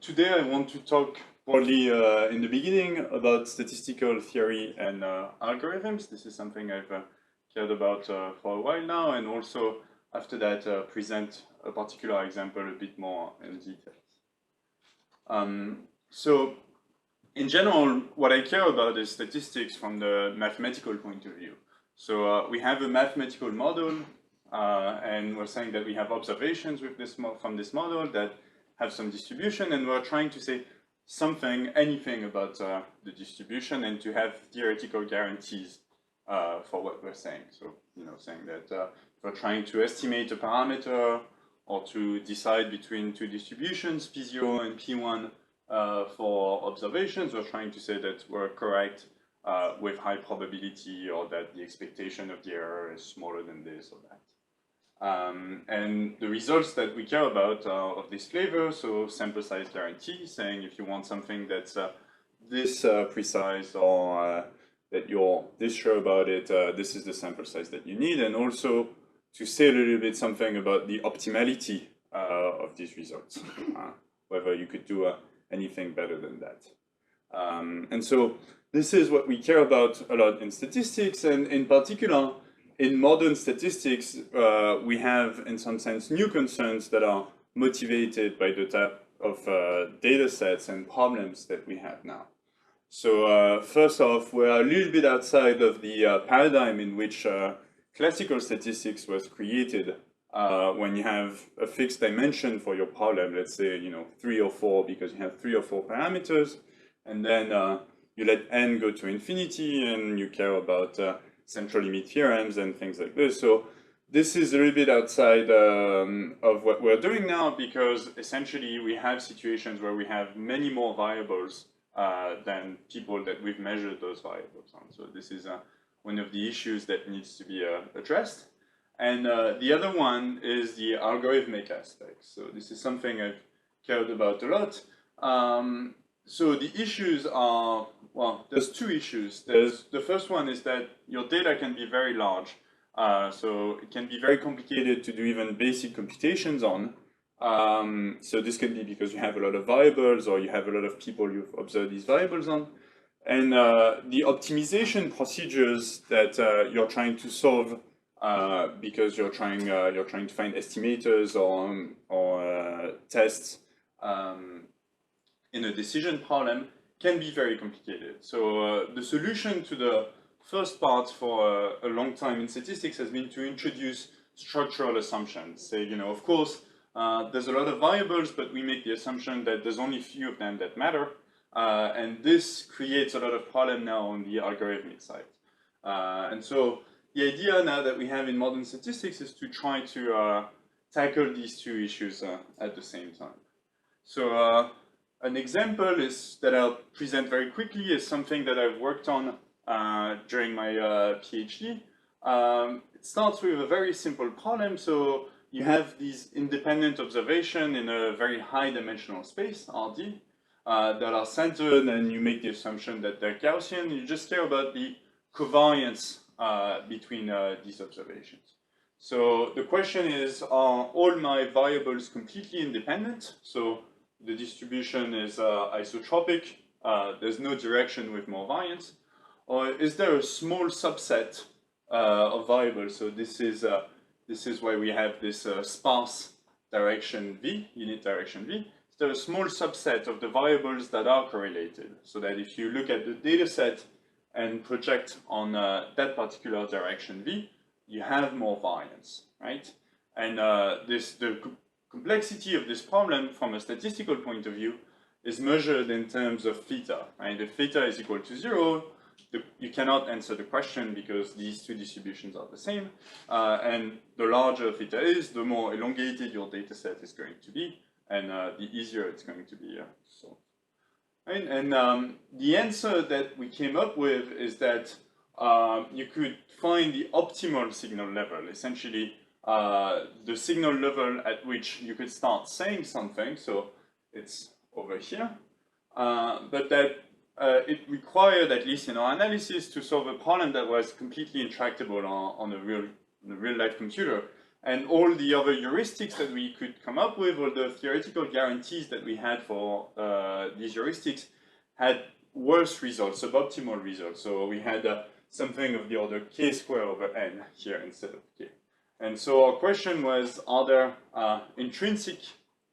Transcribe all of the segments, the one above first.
Today I want to talk broadly in the beginning about statistical theory and algorithms. This is something I've cared about for a while now, and also after that present a particular example a bit more in detail. So in general, what I care about is statistics from the mathematical point of view. So we have a mathematical model, and we're saying that we have observations with this from this model that have some distribution, and we're trying to say something, anything about the distribution, and to have theoretical guarantees for what we're saying. So, saying that we're trying to estimate a parameter or to decide between two distributions, P0 and P1 for observations, we're trying to say that we're correct with high probability, or that the expectation of the error is smaller than this or that. And the results that we care about are of this flavor, so sample size guarantee, saying if you want something that's this precise, or that you're this sure about it, this is the sample size that you need, and also to say a little bit something about the optimality of these results, whether you could do anything better than that. And so this is what we care about a lot in statistics, and in particular, in modern statistics, we have, in some sense, new concerns that are motivated by the type of data sets and problems that we have now. So first off, we're a little bit outside of the paradigm in which classical statistics was created when you have a fixed dimension for your problem, let's say, 3 or 4, because you have 3 or 4 parameters, and then you let n go to infinity, and you care about central limit theorems and things like this. So this is a little bit outside of what we're doing now, because essentially we have situations where we have many more variables than people that we've measured those variables on. So this is one of the issues that needs to be addressed. And the other one is the algorithmic aspect. So this is something I've cared about a lot. So the issues are, well, there's 2 issues. The first one is that your data can be very large. So it can be very complicated to do even basic computations on. So this can be because you have a lot of variables, or you have a lot of people you've observed these variables on. And the optimization procedures that you're trying to solve because you're trying to find estimators or tests in a decision problem can be very complicated. So the solution to the first part for a long time in statistics has been to introduce structural assumptions. Say, of course, there's a lot of variables, but we make the assumption that there's only a few of them that matter. And this creates a lot of problem now on the algorithmic side. And so the idea now that we have in modern statistics is to try to tackle these 2 issues at the same time. So an example is that I'll present very quickly is something that I've worked on during my PhD. It starts with a very simple problem. So you have these independent observations in a very high dimensional space, RD, that are centered, and you make the assumption that they're Gaussian. You just care about the covariance between these observations. So the question is, are all my variables completely independent? So the distribution is isotropic, there's no direction with more variance, or is there a small subset of variables? So this is why we have this sparse direction V, unit direction V. Is there a small subset of the variables that are correlated, so that if you look at the data set and project on that particular direction V, you have more variance, right? And the complexity of this problem from a statistical point of view is measured in terms of theta, right? If theta is equal to 0, you cannot answer the question because these 2 distributions are the same. And the larger theta is, the more elongated your data set is going to be, and the easier it's going to be solved. Right? And the answer that we came up with is that you could find the optimal signal level, essentially the signal level at which you could start saying something. So it's over here, but that it required, at least in our analysis, to solve a problem that was completely intractable on a real life computer. And all the other heuristics that we could come up with, all the theoretical guarantees that we had for these heuristics had worse results, suboptimal results. So we had something of the order k squared over n here instead of k. And so our question was, are there intrinsic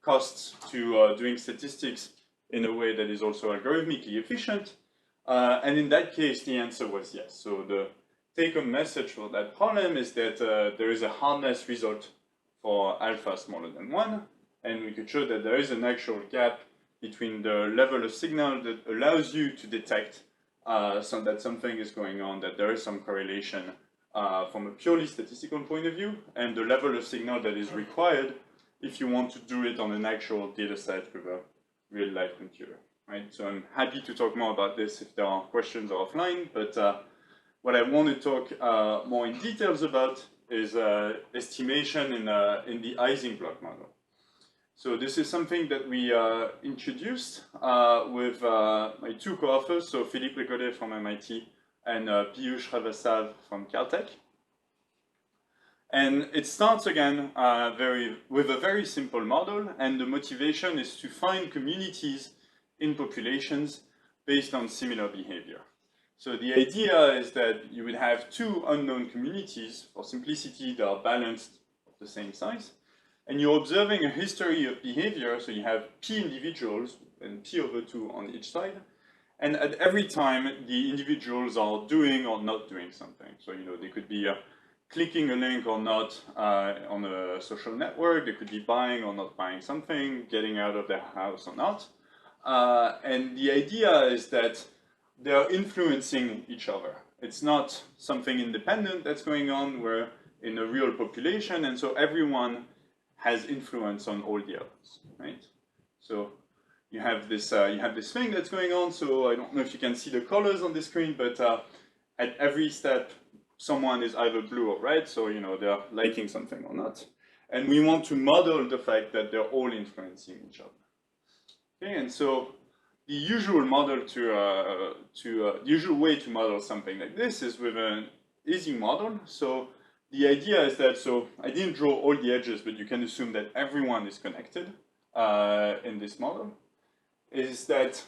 costs to doing statistics in a way that is also algorithmically efficient? And in that case, the answer was yes. So the take-home message for that problem is that there is a hardness result for alpha smaller than 1, and we could show that there is an actual gap between the level of signal that allows you to detect that something is going on, that there is some correlation from a purely statistical point of view, and the level of signal that is required if you want to do it on an actual data set with a real-life computer. Right? So I'm happy to talk more about this if there are questions offline, but what I want to talk more in details about is estimation in the Ising block model. So this is something that we introduced with my two co-authors, so Philippe Ricodet from MIT and Piyush Shrivastava from Caltech. And it starts again with a very simple model, and the motivation is to find communities in populations based on similar behavior. So the idea is that you would have two unknown communities, for simplicity, that are balanced of the same size, and you're observing a history of behavior, so you have p individuals and p over 2 on each side, and at every time the individuals are doing or not doing something. So they could be clicking a link or not on a social network, they could be buying or not buying something, getting out of their house or not. And the idea is that they're influencing each other. It's not something independent that's going on. We're in a real population, and so everyone has influence on all the others, right? So you have this thing that's going on. So I don't know if you can see the colors on the screen, but at every step, someone is either blue or red, so they're liking something or not. And we want to model the fact that they're all influencing each other. Okay, and so the usual model the usual way to model something like this is with an Ising model. So the idea is that, so I didn't draw all the edges, but you can assume that everyone is connected in this model, is that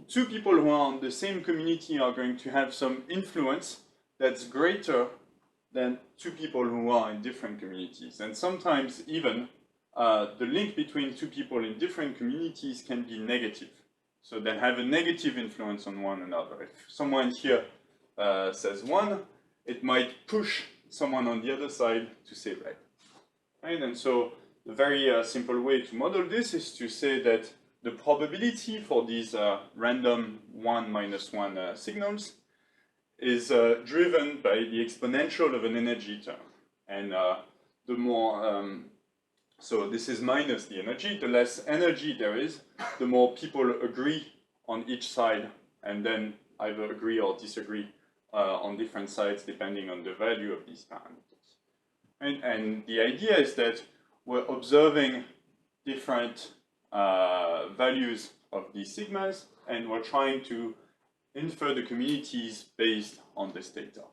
two people who are on the same community are going to have some influence that's greater than two people who are in different communities. And sometimes even the link between two people in different communities can be negative. So they have a negative influence on one another. If someone here says 1, it might push someone on the other side to say red. Right? And so the very simple way to model this is to say that the probability for these random 1 minus 1 signals is driven by the exponential of an energy term. And the more so this is minus the energy. The less energy there is, the more people agree on each side, and then either agree or disagree on different sides depending on the value of these parameters. And the idea is that we're observing different values of these sigmas, and we're trying to infer the communities based on this data.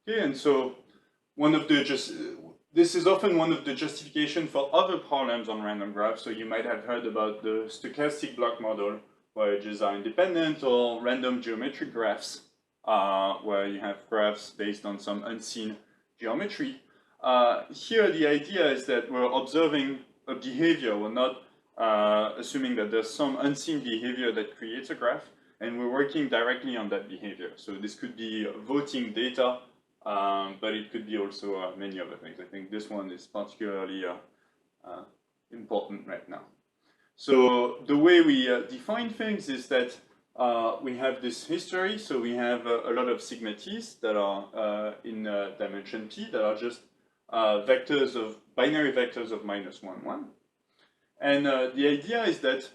Okay, and so this is often one of the justification for other problems on random graphs. So you might have heard about the stochastic block model, where edges are independent, or random geometric graphs, where you have graphs based on some unseen geometry. Here, the idea is that we're observing a behavior. We're not assuming that there's some unseen behavior that creates a graph, and we're working directly on that behavior. So this could be voting data, but it could be also many other things. I think this one is particularly important right now. So the way we define things is that we have this history. So we have a lot of sigma t's that are in dimension p, that are just binary vectors of -1, 1. And the idea is that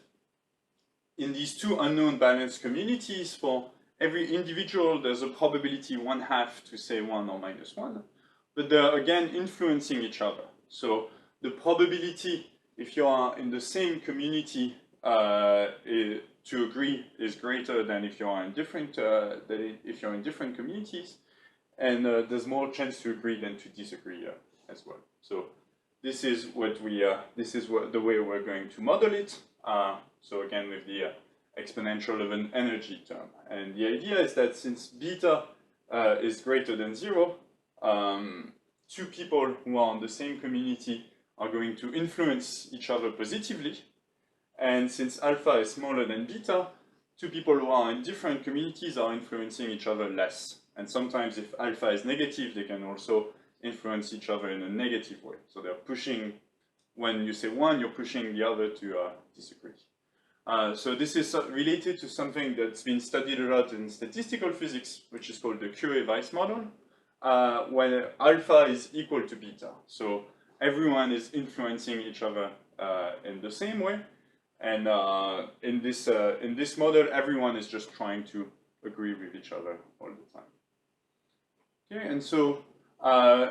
in these two unknown balanced communities, for every individual, there's a probability 1/2 to say 1 or -1, but they're again influencing each other. So the probability, if you are in the same community, to agree is greater than if you are in different communities. and there's more chance to agree than to disagree as well. So this is what the way we're going to model it. So again, with the exponential of an energy term. And the idea is that since beta is greater than 0, two people who are in the same community are going to influence each other positively. And since alpha is smaller than beta, two people who are in different communities are influencing each other less. And sometimes if alpha is negative, they can also influence each other in a negative way. So they're pushing, when you say one, you're pushing the other to disagree. So this is related to something that's been studied a lot in statistical physics, which is called the Curie-Weiss model, when alpha is equal to beta. So everyone is influencing each other in the same way. And in this model, everyone is just trying to agree with each other all the time. Okay, and so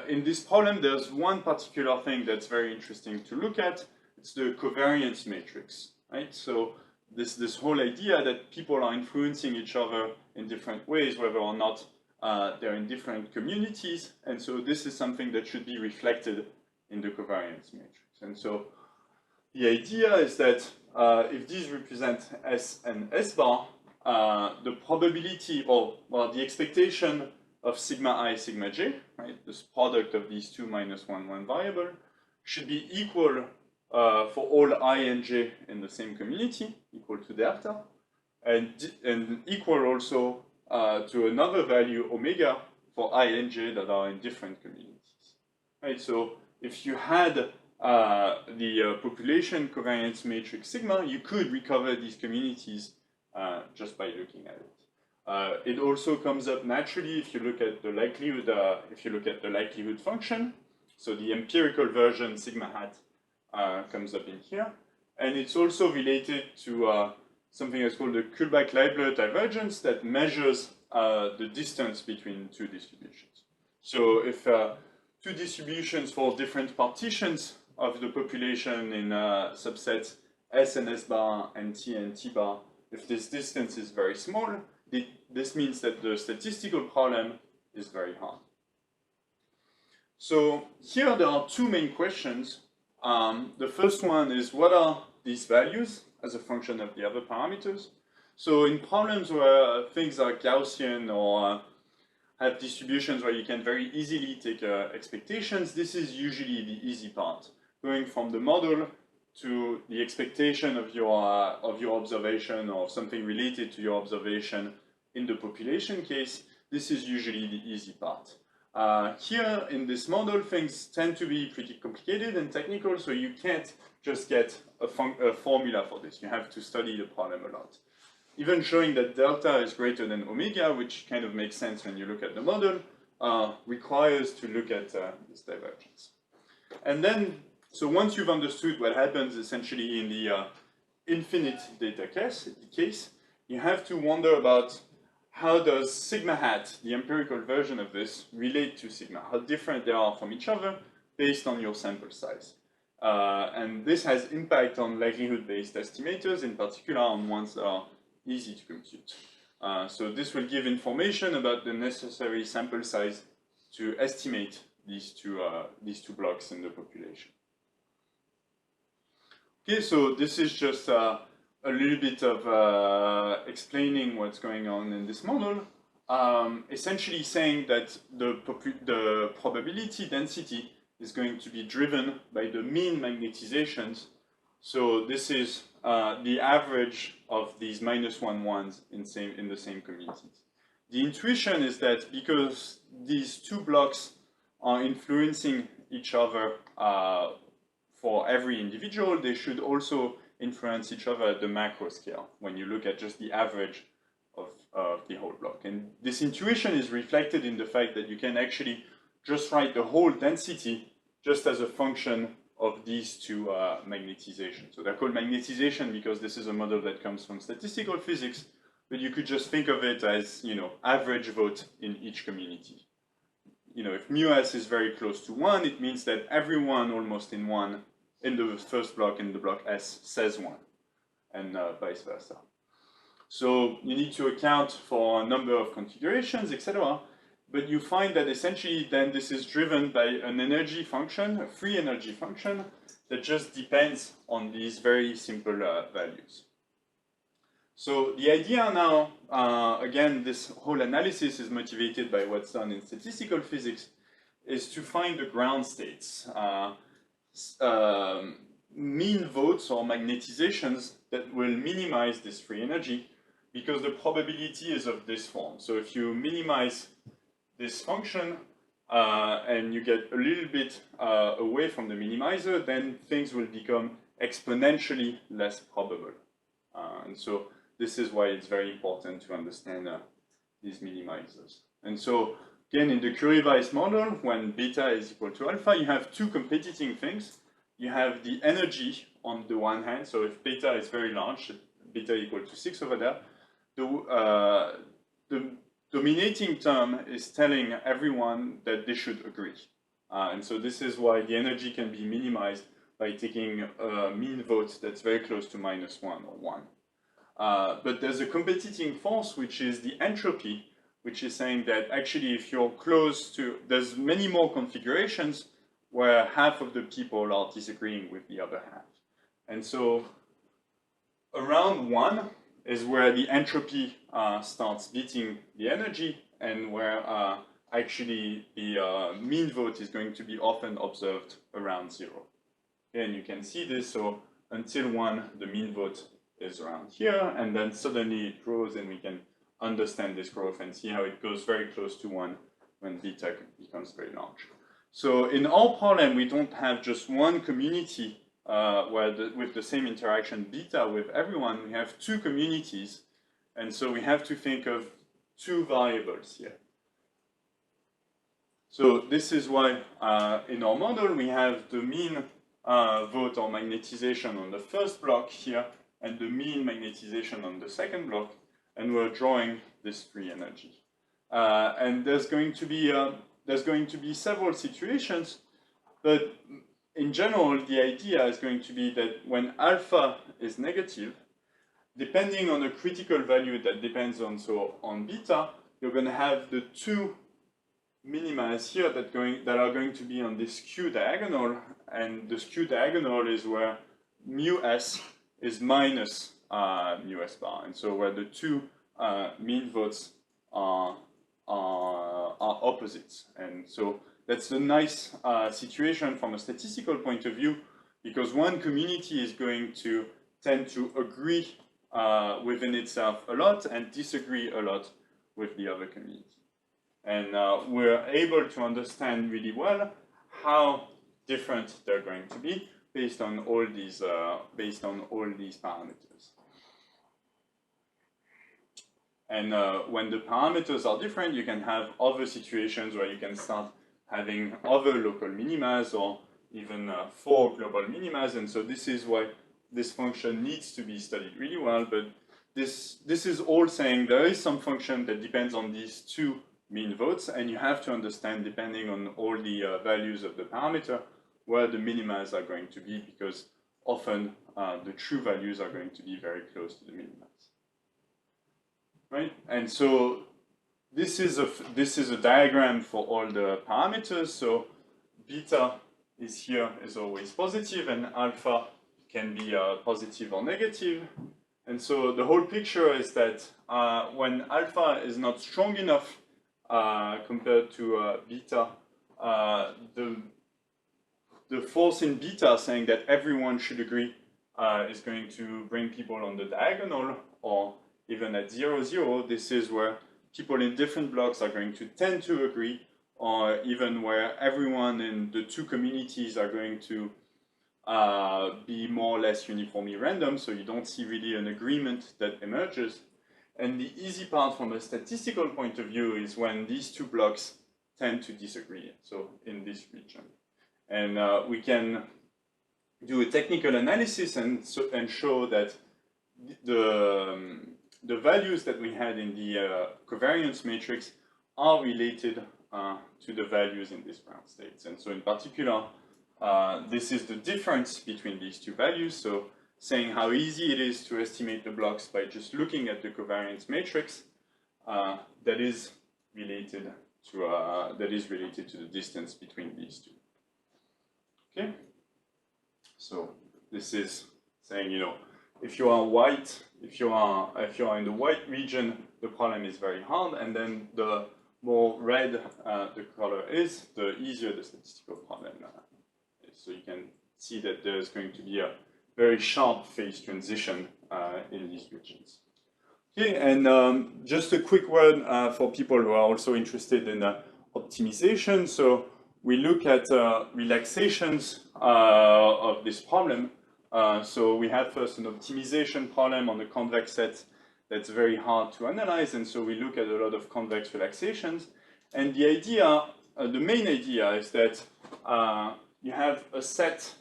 in this problem, there's one particular thing that's very interesting to look at. It's the covariance matrix, right? So this whole idea that people are influencing each other in different ways, whether or not they're in different communities. And so this is something that should be reflected in the covariance matrix. And so the idea is that if these represent S and S bar, the probability, or well, the expectation of sigma I, sigma j, right, this product of these two minus 1, 1 variable, should be equal for all I and j in the same community, equal to delta, and equal also to another value omega for I and j that are in different communities. Right, so if you had the population covariance matrix sigma, you could recover these communities just by looking at it. It also comes up naturally if you look at the likelihood, function. So the empirical version sigma hat comes up in here, and it's also related to something that's called the Kullback-Leibler divergence that measures the distance between two distributions. So if two distributions for different partitions of the population in subsets S and S bar and T bar, if this distance is very small, this means that the statistical problem is very hard. So here there are two main questions. The first one is, what are these values as a function of the other parameters? So in problems where things are Gaussian or have distributions where you can very easily take expectations, this is usually the easy part. Going from the model to the expectation of your observation or something related to your observation in the population case, this is usually the easy part. Here in this model, things tend to be pretty complicated and technical, so you can't just get a formula for this. You have to study the problem a lot. Even showing that delta is greater than omega, which kind of makes sense when you look at the model, requires to look at this divergence. And then, so once you've understood what happens essentially in the infinite data case, you have to wonder about how does sigma hat, the empirical version of this, relate to sigma? How different they are from each other based on your sample size. And this has impact on likelihood-based estimators, in particular on ones that are easy to compute. So this will give information about the necessary sample size to estimate these two blocks in the population. Okay, so this is just a little bit of explaining what's going on in this model. Essentially saying that the probability density is going to be driven by the mean magnetizations. So this is the average of these -1 ones in the same communities. The intuition is that because these two blocks are influencing each other for every individual, they should also influence each other at the macro scale when you look at just the average of the whole block. And this intuition is reflected in the fact that you can actually just write the whole density just as a function of these two magnetizations. So they're called magnetization because this is a model that comes from statistical physics, but you could just think of it as, average vote in each community. If μs is very close to 1, it means that everyone almost in the first block, in the block S, says 1, and vice versa. So you need to account for a number of configurations, etc. but you find that essentially then this is driven by an energy function, a free energy function, that just depends on these very simple values. So the idea now, again, this whole analysis is motivated by what's done in statistical physics, is to find the ground states, mean votes or magnetizations that will minimize this free energy, because the probability is of this form. So if you minimize this function and you get a little bit away from the minimizer, then things will become exponentially less probable. And so this is why it's very important to understand these minimizers. And so again, in the Curie-Weiss model, when beta is equal to alpha, you have two competing things. You have the energy on the one hand, so if beta is very large, beta equal to 6 over there, the dominating term is telling everyone that they should agree. And so this is why the energy can be minimized by taking a mean vote that's very close to -1 or 1. But there's a competing force, which is the entropy, which is saying that actually if you're close to, there's many more configurations where half of the people are disagreeing with the other half. And so around 1 is where the entropy starts beating the energy, and where actually the mean vote is going to be often observed around 0. And you can see this, so until 1, the mean vote is around here, and then suddenly it grows, and we can understand this growth and see how it goes very close to 1 when beta becomes very large. So in our problem, we don't have just one community with the same interaction beta with everyone. We have two communities, and so we have to think of two variables here. So this is why in our model we have the mean vote or magnetization on the first block here, and the mean magnetization on the second block, and we're drawing this free energy. And there's going to be several situations, but in general, the idea is going to be that when alpha is negative, depending on a critical value that depends on, so on beta, you're going to have the two minimas here that are going to be on this skew diagonal, and the skew diagonal is where mu s is minus mu s bar, and so where the two mean votes are opposites. And so that's a nice situation from a statistical point of view, because one community is going to tend to agree within itself a lot and disagree a lot with the other community. And we're able to understand really well how different they're going to be based on all these parameters. And when the parameters are different, you can have other situations where you can start having other local minimas, or even 4 global minimas. And so this is why this function needs to be studied really well. But this is all saying there is some function that depends on these two mean votes, and you have to understand, depending on all the values of the parameter, where the minimas are going to be, because often the true values are going to be very close to the minimas. Right? And so this is a diagram for all the parameters. So beta is here, is always positive, and alpha can be positive or negative. And so the whole picture is that when alpha is not strong enough compared to beta, the force in beta saying that everyone should agree is going to bring people on the diagonal, or even at 0, 0, this is where people in different blocks are going to tend to agree, or even where everyone in the two communities are going to be more or less uniformly random, so you don't see really an agreement that emerges. And the easy part from a statistical point of view is when these two blocks tend to disagree, so in this region. And we can do a technical analysis and show that the values that we had in the covariance matrix are related to the values in these ground states. And so in particular, this is the difference between these two values. So saying how easy it is to estimate the blocks by just looking at the covariance matrix, that is related that is related to the distance between these two. Okay, so this is saying, you know, if you are white, if you are in the white region, the problem is very hard, and then the more red the color is, the easier the statistical problem is. So you can see that there's going to be a very sharp phase transition in these regions. Okay, and just a quick word for people who are also interested in optimization. So we look at relaxations of this problem. So we have first an optimization problem on the convex set that's very hard to analyze, and so we look at a lot of convex relaxations. And the idea, the main idea is that you have a set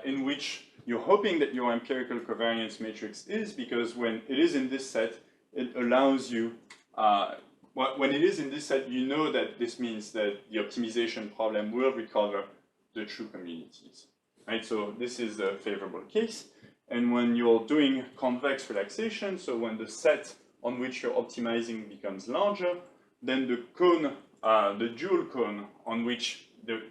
in which you're hoping that your empirical covariance matrix is, because when it is in this set, it allows you, when it is in this set, you know that this means that the optimization problem will recover the true communities, right? So this is a favorable case. And when you're doing convex relaxation, so when the set on which you're optimizing becomes larger, then the cone, the dual cone on which the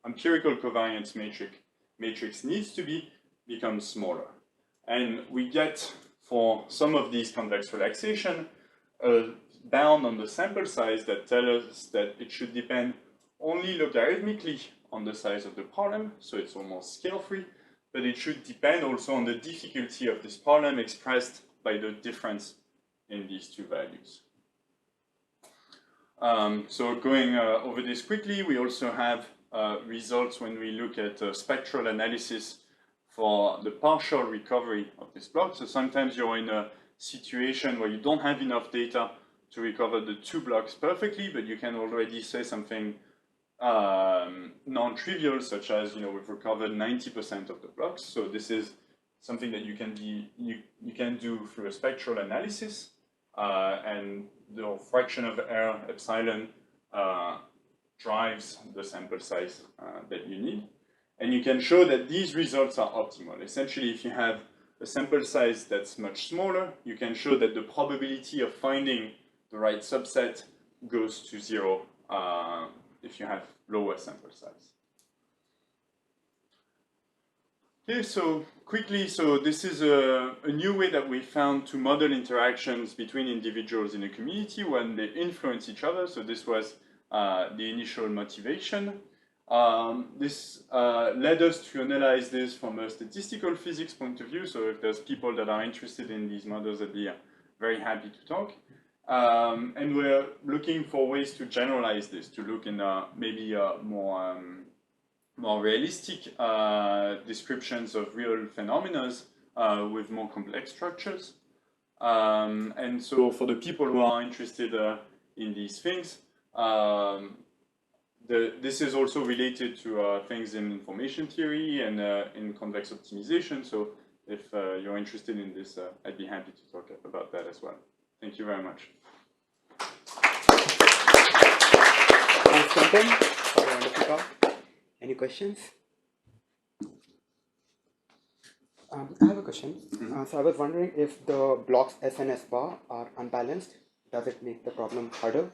empirical covariance matrix needs to be becomes smaller. And we get, for some of these convex relaxation, a bound on the sample size that tells us that it should depend only logarithmically on the size of the problem, so it's almost scale-free, but it should depend also on the difficulty of this problem expressed by the difference in these two values. So going over this quickly, we also have results when we look at spectral analysis for the partial recovery of this block. So sometimes you're in a situation where you don't have enough data to recover the two blocks perfectly, but you can already say something non-trivial, such as, you know, we've recovered 90% of the blocks. So this is something that you can do through a spectral analysis, and the fraction of error epsilon drives the sample size that you need. And you can show that these results are optimal. Essentially, if you have a sample size that's much smaller, you can show that the probability of finding the right subset goes to 0 if you have lower sample size. Okay, so quickly, so this is a new way that we found to model interactions between individuals in a community when they influence each other. So this was the initial motivation. This led us to analyze this from a statistical physics point of view. So if there's people that are interested in these models, I'd be very happy to talk. And we're looking for ways to generalize this, to look in maybe more realistic descriptions of real phenomena with more complex structures. And so for the people who are interested in these things, this is also related to things in information theory and in convex optimization. So if you're interested in this, I'd be happy to talk about that as well. Thank you very much. Thanks, Quentin, for a wonderful talk. Any questions? I have a question. So I was wondering if the blocks S and S bar are unbalanced, does it make the problem harder?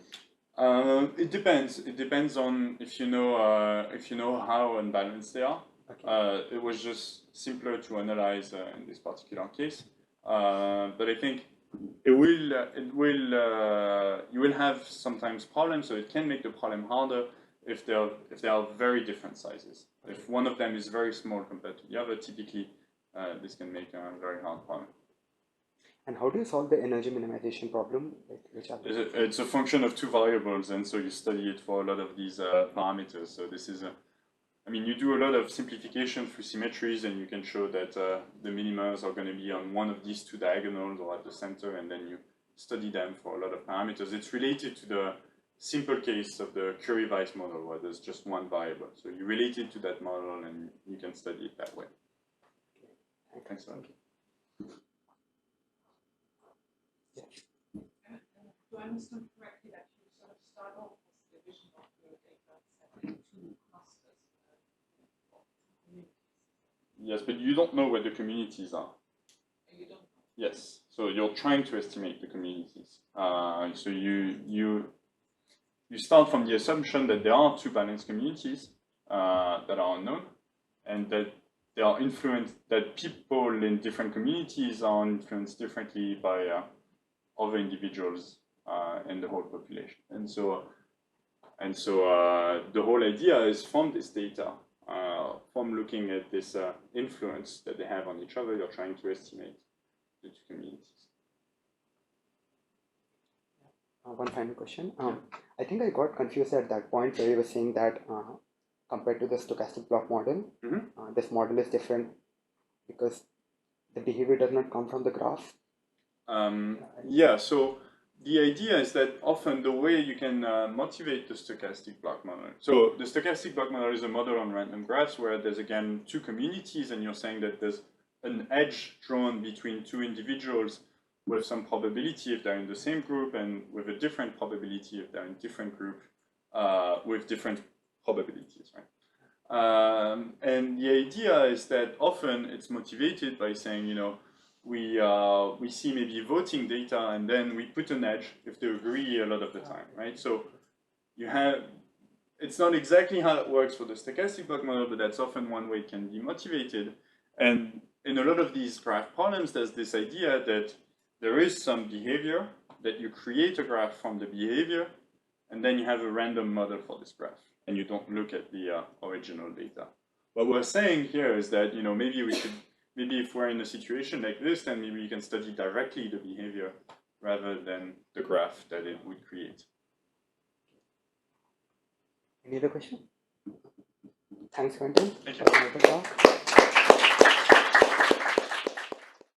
It depends. It depends on if you know how unbalanced they are. Okay. It was just simpler to analyze in this particular case, but I think you will have sometimes problems. So it can make the problem harder if they are very different sizes. Okay. If one of them is very small compared to the other, typically this can make a very hard problem. And how do you solve the energy minimization problem? It's a function of two variables, and so you study it for a lot of these parameters. So this is, I mean, you do a lot of simplification through symmetries, and you can show that the minimums are going to be on one of these two diagonals or at the center, and then you study them for a lot of parameters. It's related to the simple case of the Curie-Weiss model, where there's just one variable. So you relate it to that model, and you can study it that way. Okay. Thanks a lot. Yeah. Do I understand correctly that you sort of start off with the division of your data set into two clusters of communities? Yes, but you don't know where the communities are. You don't know? Yes, so you're trying to estimate the communities. So you start from the assumption that there are two balanced communities that are unknown, and that they are influenced, that people in different communities are influenced differently by other individuals in the whole population. And so the whole idea is from this data, from looking at this influence that they have on each other, you're trying to estimate the two communities. One final question. I think I got confused at that point where you were saying that compared to the stochastic block model, this model is different because the behavior does not come from the graph. Yeah, so the idea is that often the way you can motivate the stochastic block model. So the stochastic block model is a model on random graphs where there's again two communities, and you're saying that there's an edge drawn between two individuals with some probability if they're in the same group, and with a different probability if they're in different group with different probabilities, right? And the idea is that often it's motivated by saying, you know, we see maybe voting data, and then we put an edge if they agree a lot of the time, right? So you have, it's not exactly how it works for the stochastic block model, but that's often one way it can be motivated. And in a lot of these graph problems, there's this idea that there is some behavior, that you create a graph from the behavior, and then you have a random model for this graph, and you don't look at the original data. What we're saying here is that, you know, maybe we should, maybe if we're in a situation like this, then maybe we can study directly the behavior rather than the graph that it would create. Any other question? Thanks, Quentin. Thank you.